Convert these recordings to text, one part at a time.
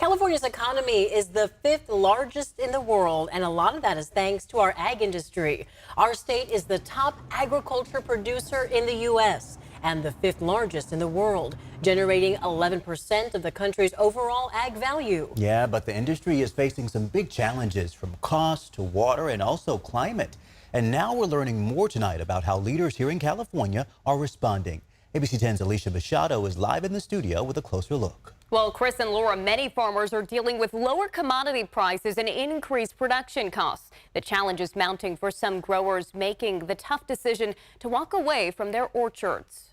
California's economy is the fifth largest in the world, and a lot of that is thanks to our ag industry. Our state is the top agriculture producer in the U.S. and the fifth largest in the world, generating 11% of the country's overall ag value. Yeah, but the industry is facing some big challenges, from cost to water and also climate. And now we're learning more tonight about how leaders here in California are responding. ABC 10's Alicia Machado is live in the studio with a closer look. Well, Chris and Laura, many farmers are dealing with lower commodity prices and increased production costs. The challenge is mounting for some growers, making the tough decision to walk away from their orchards.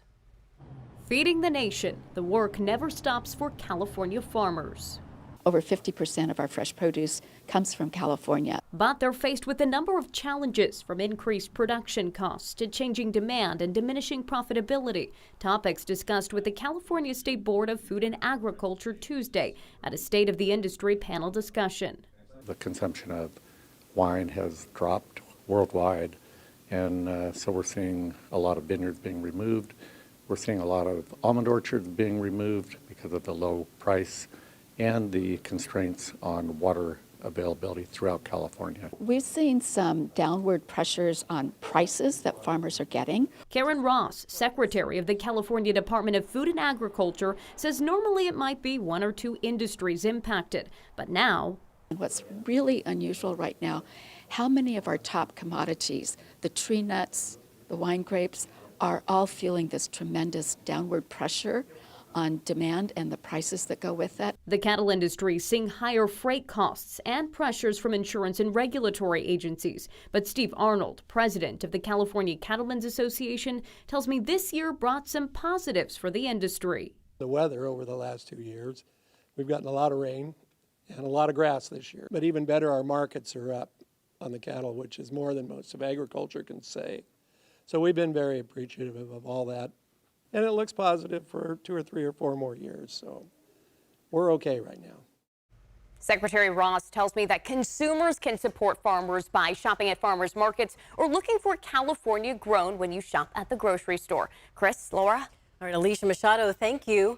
Feeding the nation, the work never stops for California farmers. Over 50% of our fresh produce comes from California. But they're faced with a number of challenges, from increased production costs to changing demand and diminishing profitability. Topics discussed with the California State Board of Food and Agriculture Tuesday at a State of the Industry panel discussion. The consumption of wine has dropped worldwide, and so we're seeing a lot of vineyards being removed. We're seeing a lot of almond orchards being removed because of the low price and the constraints on water availability throughout California. We've seen some downward pressures on prices that farmers are getting. Karen Ross, Secretary of the California Department of Food and Agriculture, says normally it might be one or two industries impacted, but now. What's really unusual right now, how many of our top commodities, the tree nuts, the wine grapes, are all feeling this tremendous downward pressure on demand and the prices that go with that. The cattle industry seeing higher freight costs and pressures from insurance and regulatory agencies. But Steve Arnold, president of the California Cattlemen's Association, tells me this year brought some positives for the industry. The weather over the last 2 years, we've gotten a lot of rain and a lot of grass this year. But even better, our markets are up on the cattle, which is more than most of agriculture can say. So we've been very appreciative of all that. And it looks positive for 2 or 3 or 4 more years. So we're okay right now. Secretary Ross tells me that consumers can support farmers by shopping at farmers markets or looking for California grown when you shop at the grocery store. Chris, Laura. All right, Alicia Machado, thank you.